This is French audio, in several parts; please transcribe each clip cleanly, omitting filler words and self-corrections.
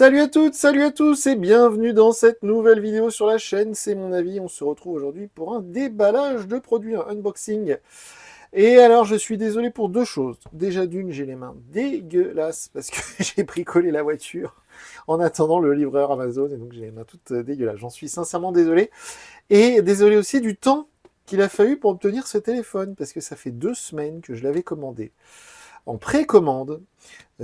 Salut à toutes, salut à tous et bienvenue dans cette nouvelle vidéo sur la chaîne. C'est mon avis, on se retrouve aujourd'hui pour un déballage de produits, un unboxing. Et alors je suis désolé pour deux choses. Déjà d'une, j'ai les mains dégueulasses parce que j'ai bricolé la voiture en attendant le livreur Amazon et donc j'ai les mains toutes dégueulasses. J'en suis sincèrement désolé. Et désolé aussi du temps qu'il a fallu pour obtenir ce téléphone parce que ça fait 2 semaines que je l'avais commandé en précommande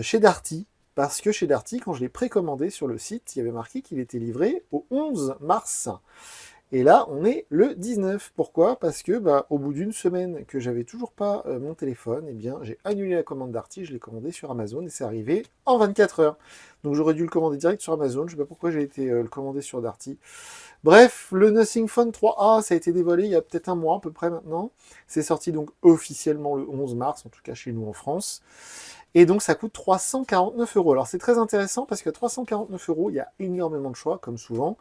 chez Darty, parce que chez Darty, quand je l'ai précommandé sur le site, il y avait marqué qu'il était livré au 11 mars. Et là, on est le 19. Pourquoi? Parce que, au bout d'une semaine que j'avais toujours pas mon téléphone, eh bien, j'ai annulé la commande Darty, je l'ai commandé sur Amazon et c'est arrivé en 24 heures. Donc j'aurais dû le commander direct sur Amazon, je sais pas pourquoi j'ai été le commander sur Darty. Bref, le Nothing Phone 3A, ça a été dévoilé il y a peut-être un mois à peu près maintenant. C'est sorti donc officiellement le 11 mars, en tout cas chez nous en France. Et donc ça coûte 349 euros. Alors c'est très intéressant parce que 349 euros, il y a énormément de choix, comme souvent.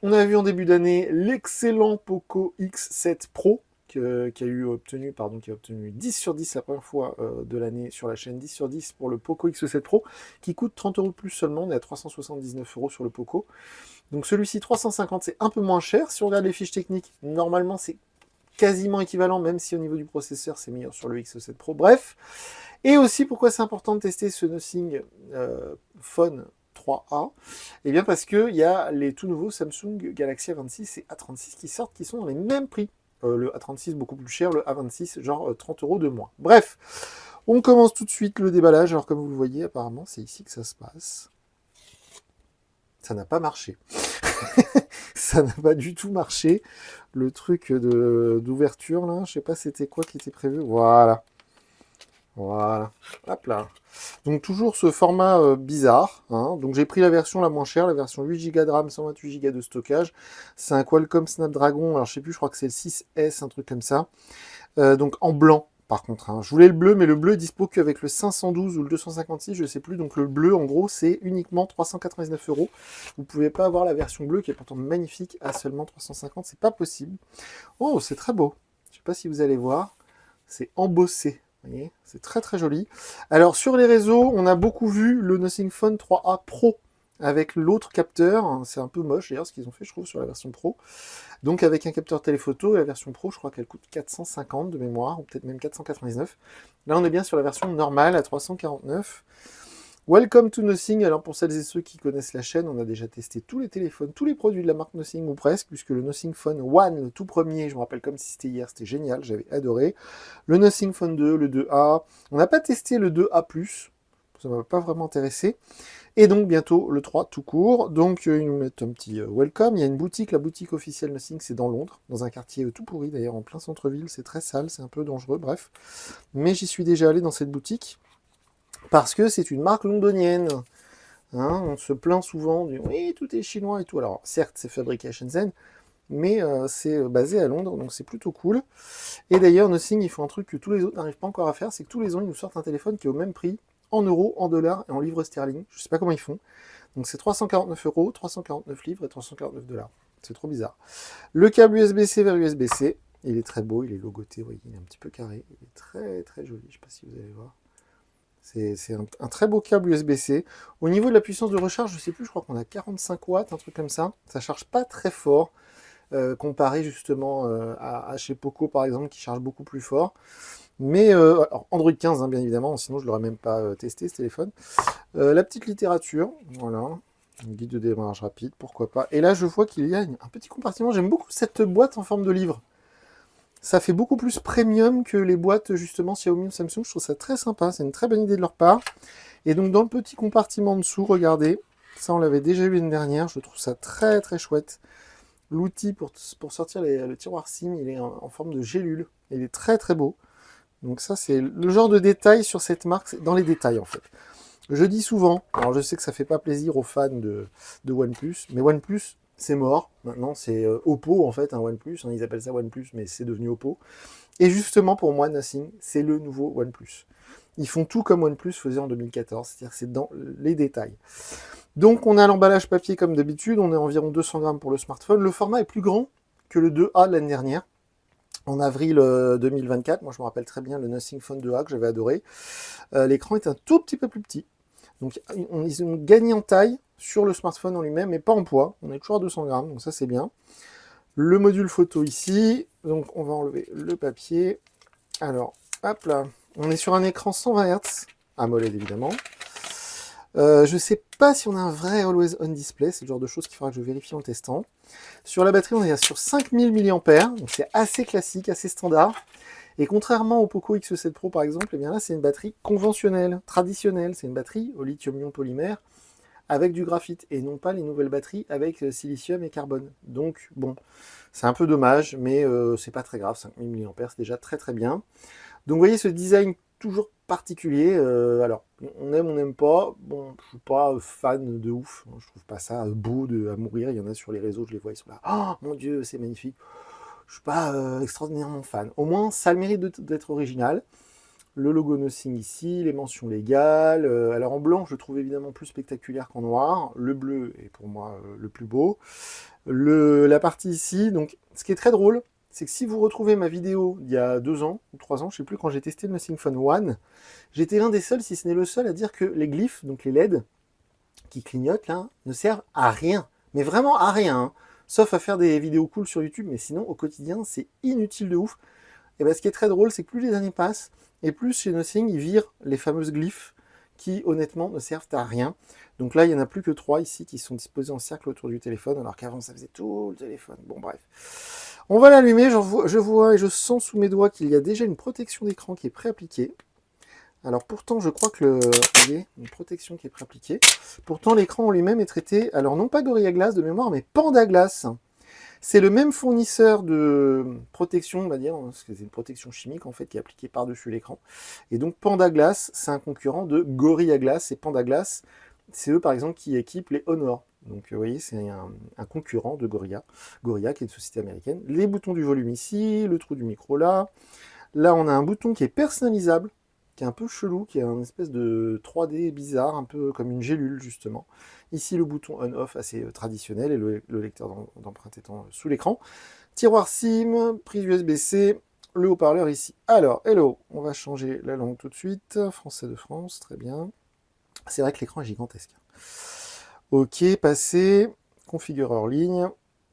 On a vu en début d'année l'excellent Poco X7 Pro, qui a obtenu 10 sur 10 la première fois de l'année sur la chaîne, 10 sur 10 pour le Poco X7 Pro, qui coûte 30 euros de plus seulement. On est à 379 euros sur le Poco. Donc celui-ci 350, c'est un peu moins cher. Si on regarde les fiches techniques, normalement c'est quasiment équivalent, même si au niveau du processeur c'est meilleur sur le X7 Pro. Bref. Et aussi, pourquoi c'est important de tester ce Nothing Phone 3A? Eh bien parce qu'il y a les tout nouveaux Samsung Galaxy A26 et A36 qui sortent, qui sont dans les mêmes prix. Le A36 beaucoup plus cher, le A26 genre 30 euros de moins. Bref, on commence tout de suite le déballage. Alors comme vous le voyez, apparemment c'est ici que ça se passe. Ça n'a pas marché. Ça n'a pas du tout marché. Le truc d'ouverture là, je sais pas c'était quoi qui était prévu. Voilà. Voilà, hop là. Donc toujours ce format bizarre, hein. Donc j'ai pris la version la moins chère, la version 8 Go de RAM, 128 Go de stockage. C'est un Qualcomm Snapdragon, alors je sais plus, je crois que c'est le 6S, un truc comme ça. Donc en blanc, par contre, hein. Je voulais le bleu, mais le bleu est dispo qu'avec le 512 ou le 256, je sais plus. Donc le bleu, en gros, c'est uniquement 399 euros. Vous pouvez pas avoir la version bleue, qui est pourtant magnifique, à seulement 350, c'est pas possible. Oh, c'est très beau. Je sais pas si vous allez voir, c'est embossé. Vous voyez, c'est très très joli. Alors sur les réseaux, on a beaucoup vu le Nothing Phone 3A Pro avec l'autre capteur. C'est un peu moche d'ailleurs ce qu'ils ont fait, je trouve, sur la version Pro. Donc avec un capteur téléphoto, et la version Pro, je crois qu'elle coûte 450 de mémoire, ou peut-être même 499. Là, on est bien sur la version normale à 349. Welcome to Nothing. Alors pour celles et ceux qui connaissent la chaîne, on a déjà testé tous les téléphones, tous les produits de la marque Nothing ou presque, puisque le Nothing Phone One, le tout premier, je me rappelle comme si c'était hier, c'était génial, j'avais adoré. Le Nothing Phone 2, le 2A. On n'a pas testé le 2A+, ça ne m'a pas vraiment intéressé. Et donc bientôt le 3 tout court. Donc ils nous mettent un petit welcome. Il y a une boutique, la boutique officielle Nothing, c'est dans Londres, dans un quartier tout pourri d'ailleurs, en plein centre-ville. C'est très sale, c'est un peu dangereux, bref. Mais j'y suis déjà allé dans cette boutique parce que c'est une marque londonienne. Hein, on se plaint souvent du oui, tout est chinois et tout. Alors certes, c'est fabriqué à Shenzhen, mais c'est basé à Londres, donc c'est plutôt cool. Et d'ailleurs, Nothing, ils font un truc que tous les autres n'arrivent pas encore à faire, c'est que tous les ans, ils nous sortent un téléphone qui est au même prix, en euros, en dollars et en livres sterling. Je sais pas comment ils font. Donc c'est 349 euros, 349 livres et 349 dollars. C'est trop bizarre. Le câble USB-C vers USB-C, il est très beau, il est logoté, vous voyez, il est un petit peu carré, il est très très joli, je sais pas si vous allez voir. C'est un très beau câble USB-C. Au niveau de la puissance de recharge, je sais plus, je crois qu'on a 45 watts, un truc comme ça. Ça charge pas très fort, comparé justement à chez Poco par exemple, qui charge beaucoup plus fort. Mais alors Android 15, hein, bien évidemment, sinon je l'aurais même pas testé ce téléphone. La petite littérature, voilà. Un guide de démarrage rapide, pourquoi pas. Et là, je vois qu'il y a un petit compartiment. J'aime beaucoup cette boîte en forme de livre. Ça fait beaucoup plus premium que les boîtes justement Xiaomi ou Samsung. Je trouve ça très sympa. C'est une très bonne idée de leur part. Et donc dans le petit compartiment en dessous, regardez, ça on l'avait déjà eu l'année dernière. Je trouve ça très très chouette. L'outil pour sortir le tiroir SIM, il est en forme de gélule. Il est très très beau. Donc ça c'est le genre de détail sur cette marque, c'est dans les détails en fait. Je dis souvent, alors je sais que ça fait pas plaisir aux fans de OnePlus, mais OnePlus c'est mort. Maintenant c'est Oppo en fait, un OnePlus, hein, ils appellent ça OnePlus, mais c'est devenu Oppo. Et justement pour moi, Nothing, c'est le nouveau OnePlus. Ils font tout comme OnePlus faisait en 2014, c'est-à-dire c'est dans les détails. Donc on a l'emballage papier comme d'habitude, on est environ 200 grammes pour le smartphone. Le format est plus grand que le 2A de l'année dernière. En avril 2024, moi je me rappelle très bien le Nothing Phone 2A que j'avais adoré. L'écran est un tout petit peu plus petit. Donc ils ont gagné en taille sur le smartphone en lui-même, mais pas en poids. On est toujours à 200 grammes, donc ça c'est bien. Le module photo ici, donc on va enlever le papier. Alors, hop là, on est sur un écran 120 Hz, AMOLED évidemment. Je ne sais pas si on a un vrai Always On Display, c'est le genre de choses qu'il faudra que je vérifie en testant. Sur la batterie, on est sur 5000 mAh, donc c'est assez classique, assez standard. Et contrairement au Poco X7 Pro par exemple, eh bien là c'est une batterie conventionnelle, traditionnelle, c'est une batterie au lithium-ion polymère avec du graphite, et non pas les nouvelles batteries avec silicium et carbone. Donc bon, c'est un peu dommage, mais c'est pas très grave, 5000 mAh c'est déjà très très bien. Donc vous voyez ce design toujours particulier, alors on aime, on n'aime pas, bon je suis pas fan de ouf, je trouve pas ça beau à mourir, il y en a sur les réseaux, je les vois, ils sont là, oh mon dieu c'est magnifique, je suis pas extraordinairement fan, au moins ça a le mérite d'être original. Le logo Nothing ici, les mentions légales, alors en blanc je le trouve évidemment plus spectaculaire qu'en noir, le bleu est pour moi le plus beau, la partie ici, donc ce qui est très drôle, c'est que si vous retrouvez ma vidéo d'il y a 2 ans ou 3 ans, je ne sais plus, quand j'ai testé le Nothing Phone One, j'étais l'un des seuls, si ce n'est le seul, à dire que les glyphes, donc les LED, qui clignotent là, ne servent à rien. Mais vraiment à rien. Hein. Sauf à faire des vidéos cool sur YouTube, mais sinon au quotidien, c'est inutile de ouf. Et bien ce qui est très drôle, c'est que plus les années passent, et plus chez Nothing, ils virent les fameuses glyphes qui honnêtement ne servent à rien. Donc là, il n'y en a plus que 3 ici qui sont disposés en cercle autour du téléphone, alors qu'avant ça faisait tout le téléphone. Bon bref. On va l'allumer, je vois et je sens sous mes doigts qu'il y a déjà une protection d'écran qui est pré-appliquée. Alors pourtant, je crois que il y a une protection qui est pré-appliquée. Pourtant, l'écran en lui-même est traité, alors non pas Gorilla Glass de mémoire, mais Panda Glass. C'est le même fournisseur de protection, on va dire, parce que c'est une protection chimique en fait qui est appliquée par-dessus l'écran. Et donc Panda Glass, c'est un concurrent de Gorilla Glass. Et Panda Glass, c'est eux par exemple qui équipent les Honor. Donc vous voyez, c'est un concurrent de Gorilla. Gorilla qui est une société américaine. Les boutons du volume ici, le trou du micro là. Là on a un bouton qui est personnalisable, qui est un peu chelou, qui est un espèce de 3D bizarre, un peu comme une gélule justement. Ici le bouton on-off assez traditionnel et le lecteur d'empreinte étant sous l'écran. Tiroir SIM, prise USB-C, le haut-parleur ici. Alors, hello, on va changer la langue tout de suite. Français de France, très bien. C'est vrai que l'écran est gigantesque. Ok, passé, configureur ligne,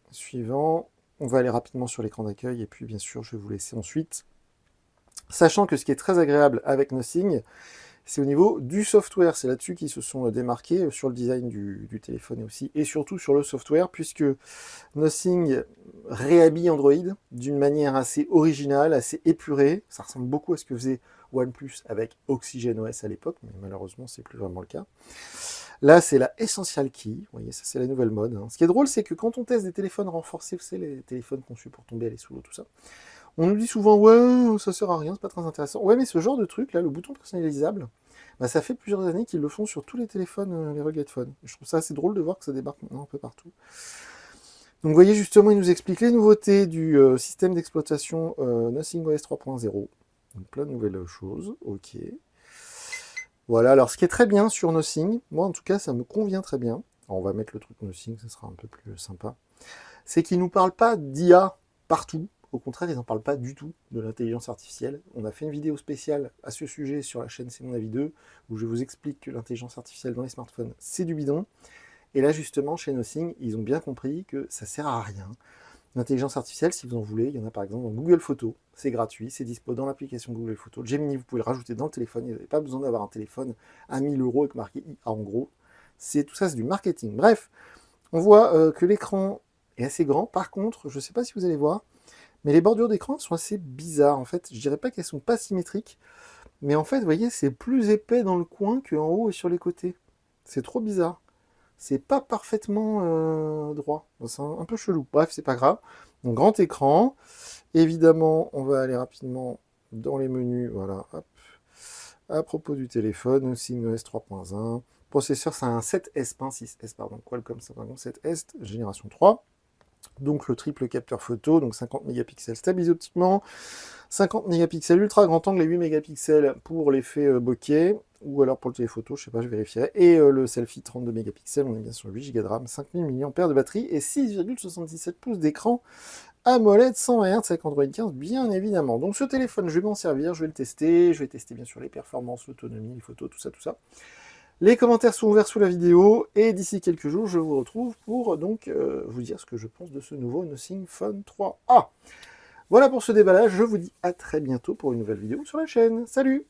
suivant. On va aller rapidement sur l'écran d'accueil et puis bien sûr je vais vous laisser ensuite. Sachant que ce qui est très agréable avec Nothing, c'est au niveau du software. C'est là-dessus qu'ils se sont démarqués sur le design du téléphone aussi, et surtout sur le software, puisque Nothing réhabille Android d'une manière assez originale, assez épurée. Ça ressemble beaucoup à ce que faisait OnePlus avec OxygenOS à l'époque, mais malheureusement, c'est plus vraiment le cas. Là, c'est la Essential Key. Vous voyez, ça, c'est la nouvelle mode. Hein. Ce qui est drôle, c'est que quand on teste des téléphones renforcés, vous savez, les téléphones conçus pour tomber, aller sous l'eau, tout ça, on nous dit souvent, ouais, ça sert à rien, c'est pas très intéressant. Ouais, mais ce genre de truc, là, le bouton personnalisable, bah, ça fait plusieurs années qu'ils le font sur tous les téléphones, les rugged phones. Je trouve ça assez drôle de voir que ça débarque maintenant un peu partout. Donc vous voyez justement, il nous explique les nouveautés du système d'exploitation Nothing OS 3.0. Donc plein de nouvelles choses, ok. Voilà, alors ce qui est très bien sur Nothing, moi en tout cas ça me convient très bien. Alors, on va mettre le truc Nothing, ça sera un peu plus sympa. C'est qu'il ne nous parle pas d'IA partout. Au contraire, ils n'en parlent pas du tout de l'intelligence artificielle. On a fait une vidéo spéciale à ce sujet sur la chaîne C'est mon avis 2, où je vous explique que l'intelligence artificielle dans les smartphones, c'est du bidon. Et là, justement, chez Nothing, ils ont bien compris que ça sert à rien. L'intelligence artificielle, si vous en voulez, il y en a par exemple dans Google Photos. C'est gratuit, c'est dispo dans l'application Google Photos. Gemini, vous pouvez le rajouter dans le téléphone. Vous n'avez pas besoin d'avoir un téléphone à 1000 € avec marqué IA en gros. Tout ça, c'est du marketing. Bref, on voit que l'écran est assez grand. Par contre, je ne sais pas si vous allez voir, mais les bordures d'écran sont assez bizarres. En fait, je dirais pas qu'elles sont pas symétriques, mais en fait, vous voyez, c'est plus épais dans le coin qu'en haut et sur les côtés. C'est trop bizarre. C'est pas parfaitement droit. C'est un peu chelou. Bref, c'est pas grave. Donc, grand écran. Évidemment, on va aller rapidement dans les menus. Voilà, hop. À propos du téléphone, SingOS 3.1. Processeur, c'est un 7S, pas un 6S, pardon. Qualcomm 7S, génération 3. Donc le triple capteur photo, donc 50 mégapixels stabilisé optiquement, 50 mégapixels ultra grand angle et 8 mégapixels pour l'effet bokeh, ou alors pour le téléphoto, je sais pas, je vérifierai. Et le selfie 32 mégapixels, on est bien sur 8 Go de RAM, 5000 mAh de batterie et 6,77 pouces d'écran AMOLED 120 Hz avec Android 15, bien évidemment. Donc ce téléphone, je vais m'en servir, je vais le tester, je vais tester bien sûr les performances, l'autonomie, les photos, tout ça, tout ça. Les commentaires sont ouverts sous la vidéo, et d'ici quelques jours, je vous retrouve pour donc vous dire ce que je pense de ce nouveau Nothing Phone 3A. Voilà pour ce déballage, je vous dis à très bientôt pour une nouvelle vidéo sur la chaîne. Salut!